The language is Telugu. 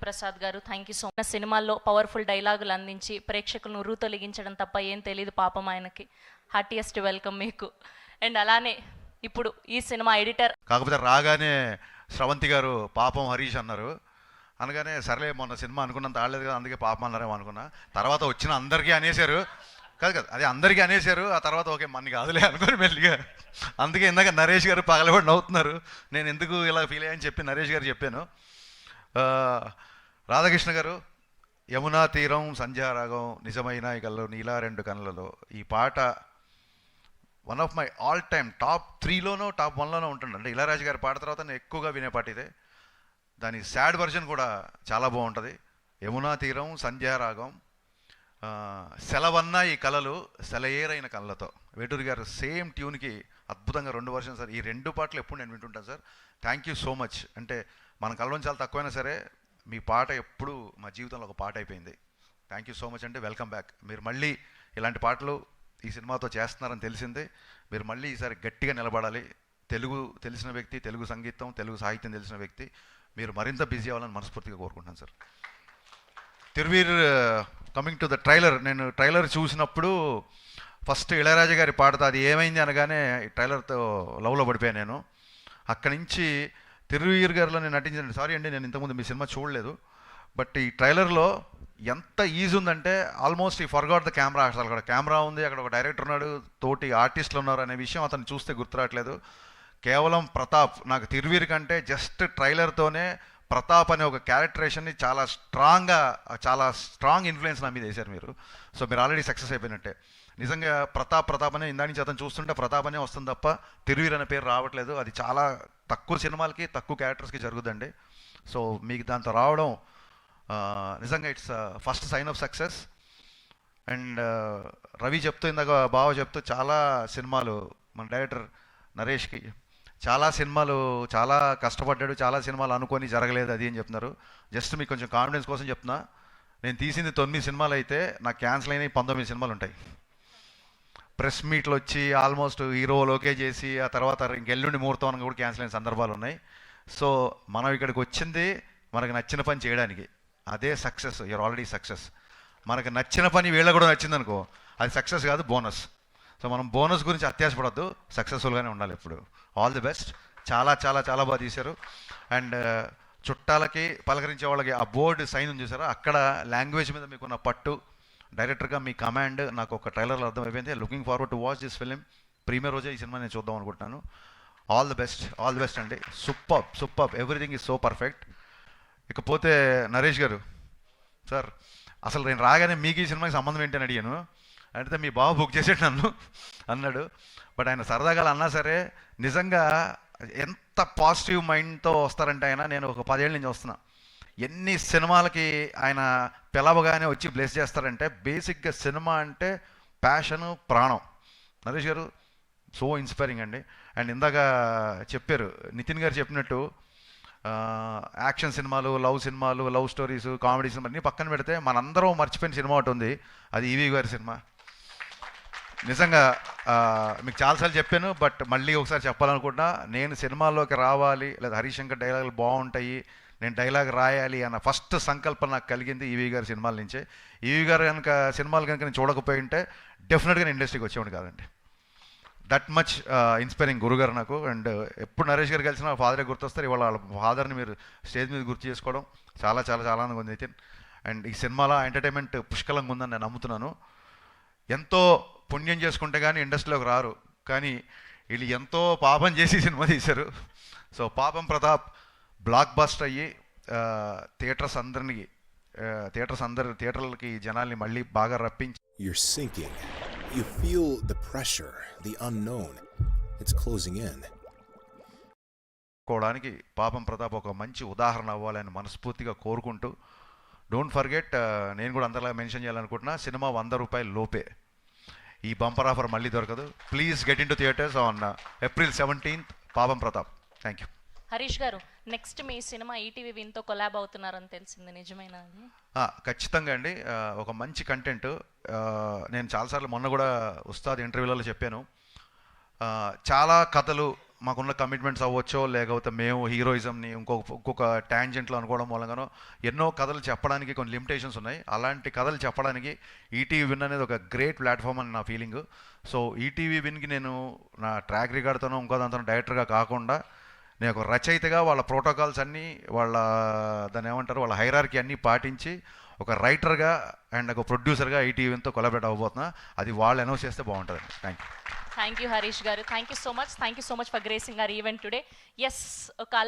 ప్రసాద్ గారు, థ్యాంక్ యూ సో మచ్. సినిమాల్లో పవర్ఫుల్ డైలాగులు అందించి ప్రేక్షకులను ఉర్రూతొలగించడం తప్ప ఏం తెలియదు పాపం ఆయనకి. హార్టియెస్ట్ వెల్కమ్ మీకు. అండ్ అలానే ఇప్పుడు ఈ సినిమా ఎడిటర్ కాకపోతే రాగానే స్రవంతి గారు పాపం హరీష్ అన్నారు. అనగానే సరేలే మొన్న సినిమా అనుకున్నంత ఆడలేదు కదా, అందుకే పాపం అన్నారేమో అనుకున్నా. తర్వాత వచ్చిన అందరికీ అనేశారు. కాదు అదే అందరికీ అనేశారు. ఆ తర్వాత ఓకే మన కాదులే అనుకుని మెల్లిగా. అందుకే ఇందాక నరేష్ గారు పగలబడి నవ్వుతున్నారు. నేను ఎందుకు ఇలా ఫీల్ అయ్యని చెప్పి నరేష్ గారు చెప్పాను. రాధాకృష్ణ గారు, యమునా తీరం సంధ్యారాగం నిజమైన కళ్ళు నీలా రెండు కళ్ళలో, ఈ పాట one of my all time top 3లోనో టాప్ 1లోనో ఉంటుంది. అంటే ఇళయరాజా గారి పాట తర్వాత నేను ఎక్కువగా వినే పాట ఇదే. దాని సాడ్ వర్జన్ కూడా చాలా బాగుంటుంది. యమునా తీరం సంధ్యారాగం, సెలవన్న ఈ కళలు సెలయేరైన కళ్ళతో, వేటూరి గారు సేమ్ ట్యూన్కి అద్భుతంగా 2 వర్షన్స్ సార్. ఈ 2 పాటలు ఎప్పుడు నేను వింటుంటాను sir. Thank you so much. అంటే మన కళ్ళలో చాలా తక్కువైనా సరే మీ పాట ఎప్పుడు మా జీవితంలో ఒక పాట అయిపోయింది. థ్యాంక్ యూ సో మచ్ అండి. Welcome back. మీరు మళ్ళీ ఇలాంటి పాటలు ఈ సినిమాతో చేస్తున్నారని తెలిసిందే. మీరు మళ్ళీ ఈసారి గట్టిగా నిలబడాలి. తెలుగు తెలిసిన వ్యక్తి, తెలుగు సంగీతం, తెలుగు సాహిత్యం తెలిసిన వ్యక్తి, మీరు మరింత బిజీ అవ్వాలని మనస్ఫూర్తిగా కోరుకుంటున్నాను sir. Thiruveer, coming to the trailer, నేను ట్రైలర్ చూసినప్పుడు ఫస్ట్ ఇళయరాజా గారి పాటతో అది ఏమైంది అనగానే ఈ ట్రైలర్తో లవ్లో పడిపోయాను నేను. అక్కడి నుంచి తిరువీర్ గారిలో నేను నటించాను. సారీ అండి, నేను ఇంతకుముందు మీ సినిమా చూడలేదు. బట్ ఈ ట్రైలర్లో ఎంత ఈజీ ఉందంటే ఆల్మోస్ట్ ఈ ఫర్గాట్ ద కెమెరా. అసలు అక్కడ కెమెరా ఉంది, అక్కడ ఒక డైరెక్టర్ ఉన్నాడు, తోటి ఆర్టిస్టులు ఉన్నారు అనే విషయం అతను చూస్తే గుర్తురావట్లేదు. కేవలం ప్రతాప్, నాకు తిరువీర్ కంటే జస్ట్ ట్రైలర్తోనే ప్రతాప్ అనే ఒక క్యారెక్టరేషన్ని చాలా స్ట్రాంగ్ ఇన్ఫ్లుయెన్స్ నా మీద వేశారు మీరు. సో మీరు ఆల్రెడీ సక్సెస్ అయిపోయినట్టే. నిజంగా ప్రతాప్ అనే ఇందా నుంచి అతను చూస్తుంటే ప్రతాప్ అనే వస్తుంది తప్ప తిరువీర్ అనే పేరు రావట్లేదు. అది చాలా తక్కువ సినిమాలకి తక్కువ క్యారెక్టర్స్కి జరుగుతుందండి. సో మీకు దాంతో రావడం నిజంగా it's first sign of success. And Ravi చెప్తూ, ఇందాక బావ చెప్తూ, చాలా సినిమాలు మన డైరెక్టర్ నరేష్కి చాలా సినిమాలు చాలా కష్టపడ్డాడు, చాలా సినిమాలు అనుకొని జరగలేదు అది అని చెప్తున్నారు. జస్ట్ మీకు కొంచెం కాన్ఫిడెన్స్ కోసం చెప్తున్నా, నేను తీసింది 9 సినిమాలు అయితే నాకు క్యాన్సిల్ అయినవి 19 సినిమాలు ఉంటాయి. ప్రెస్ మీట్లు వచ్చి ఆల్మోస్ట్ హీరోలోకే చేసి ఆ తర్వాత ఇంకెల్లుండి ముహూర్తం కూడా క్యాన్సిల్ అయిన సందర్భాలు ఉన్నాయి. సో మనం ఇక్కడికి వచ్చింది మనకు నచ్చిన పని చేయడానికి, అదే సక్సెస్. You're already success. మనకు నచ్చిన పని వీళ్ళకి కూడా నచ్చింది అనుకో, అది సక్సెస్ కాదు, బోనస్. సో మనం బోనస్ గురించి అత్యాశపడద్దు, సక్సెస్ఫుల్గానే ఉండాలి ఎప్పుడు. All the best. చాలా చాలా చాలా బాగా తీశారు. అండ్ చుట్టాలకి పలకరించే వాళ్ళకి ఆ బోర్డు సైన్ ఉంది చూసారా, అక్కడ లాంగ్వేజ్ మీద మీకున్న పట్టు, డైరెక్టర్గా మీ కమాండ్ నాకు ఒక ట్రైలర్లో అర్థమైపోయింది. Looking forward to watch this film. Premiere రోజే ఈ సినిమా నేను చూద్దాం అనుకుంటున్నాను. ఆల్ ది బెస్ట్ అండి. Super everything is so perfect. ఇకపోతే నరేష్ గారు సార్, అసలు నేను రాగానే మీకు ఈ సినిమాకి సంబంధం ఏంటని అడిగాను. అంటే మీ బావ బుక్ చేసేట నన్ను అన్నాడు. బట్ ఆయన సరదాగా అన్నా సరే నిజంగా ఎంత పాజిటివ్ మైండ్తో వస్తారంటే ఆయన, నేను ఒక 10 ఏళ్ళ నుంచి వస్తున్నా, ఎన్ని సినిమాలకి ఆయన పిలవగానే వచ్చి బ్లెస్ చేస్తారంటే, బేసిక్గా సినిమా అంటే ప్యాషను, ప్రాణం. నరేష్ గారు సో ఇన్స్పైరింగ్ అండి. అండ్ ఇందాక చెప్పారు నితిన్ గారు చెప్పినట్టు, యాక్షన్ సినిమాలు, లవ్ సినిమాలు, లవ్ స్టోరీస్, కామెడీ సినిమా అన్నీ పక్కన పెడితే మనందరం మర్చిపోయిన సినిమా ఒకటి ఉంది, అది ఈవీ గారి సినిమా. నిజంగా మీకు చాలాసార్లు చెప్పాను, బట్ మళ్ళీ ఒకసారి చెప్పాలనుకుంటున్నా. నేను సినిమాల్లోకి రావాలి, లేదా హరిశంకర్ డైలాగులు బాగుంటాయి, నేను డైలాగ్ రాయాలి అన్న ఫస్ట్ సంకల్పం నాకు కలిగింది ఈవీ గారి సినిమాల నుంచే. ఈవీ గారు కనుక సినిమాలు కనుక నేను చూడకపోయి ఉంటే డెఫినెట్గా నేను ఇండస్ట్రీకి వచ్చేవాడు కాదండి. దట్ మచ్ ఇన్స్పైరింగ్ గురుగారు నాకు. అండ్ ఎప్పుడు నరేష్ గారు కలిసిన ఫాదరే గుర్తొస్తారు. ఇవాళ వాళ్ళ ఫాదర్ని మీరు స్టేజ్ మీద గుర్తు చేసుకోవడం చాలా చాలా చాలా ఆనందంగా ఉంది నితిన్. అండ్ ఈ సినిమాలో ఎంటర్టైన్మెంట్ పుష్కలంగా ఉందని నేను నమ్ముతున్నాను. ఎంతో పుణ్యం చేసుకుంటే కానీ ఇండస్ట్రీలోకి రారు, కానీ వీళ్ళు ఎంతో పాపం చేసి సినిమా తీశారు. సో పాపం ప్రతాప్ బ్లాక్ బస్టర్ అయ్యి థియేటర్లకి జనాల్ని మళ్ళీ బాగా రప్పించి, You're sinking. You feel the pressure, the unknown. It's closing in. కోవడానికి పాపం ప్రతాప్ ఒక మంచి ఉదాహరణ అవ్వాలని మనస్ఫూర్తిగా కోరుకుంటూ, డోంట్ ఫర్గెట్, నేను కూడా అందరిలా మెన్షన్ చేయాలనుకుంటున్నా, సినిమా 100 రూపాయల లోపే. ఈ బంపర్ ఆఫర్ మళ్ళీ దొరకదు. Please get in to theatres on April 17th. పాపం ప్రతాప్. థ్యాంక్ యూ. హరీష్ గారు, నెక్స్ట్ మీ సినిమా ఈటీవీ విన్తో కొలాబ్ అవుతున్నారని తెలిసింది, నిజమేనా? ఖచ్చితంగా అండి. ఒక మంచి కంటెంట్. నేను చాలాసార్లు మొన్న కూడా ఉస్తాద్ ఇంటర్వ్యూలలో చెప్పాను, చాలా కథలు మాకున్న కమిట్మెంట్స్ అవ్వచ్చో, లేకపోతే మేము హీరోయిజంని ఇంకొక ట్యాంజెంట్లో అనుకోవడం మూలంగానో ఎన్నో కథలు చెప్పడానికి కొన్ని లిమిటేషన్స్ ఉన్నాయి. అలాంటి కథలు చెప్పడానికి ఈటీవీ విన్ అనేది ఒక గ్రేట్ ప్లాట్ఫామ్ అని నా ఫీలింగ్. సో ఈటీవీ విన్కి నేను నా ట్రాక్ రికార్డ్తోనో ఇంకో దాంతో డైరెక్టర్గా కాకుండా నేను ఒక రచయితగా వాళ్ళ ప్రోటోకాల్స్ అన్నీ, దాన్ని ఏమంటారు, వాళ్ళ హైరార్కీ అన్నీ పాటించి ఒక రైటర్గా అండ్ ఒక ప్రొడ్యూసర్గా ఈటీవీతో కొలాబరేట్ అవ్వబోతున్నా. అది వాళ్ళు అనౌన్స్ చేస్తే బాగుంటుందండి. Thank you. Thank you Harish garu. Thank you so much. Thank you so much for gracing our event today. Yes, ఒక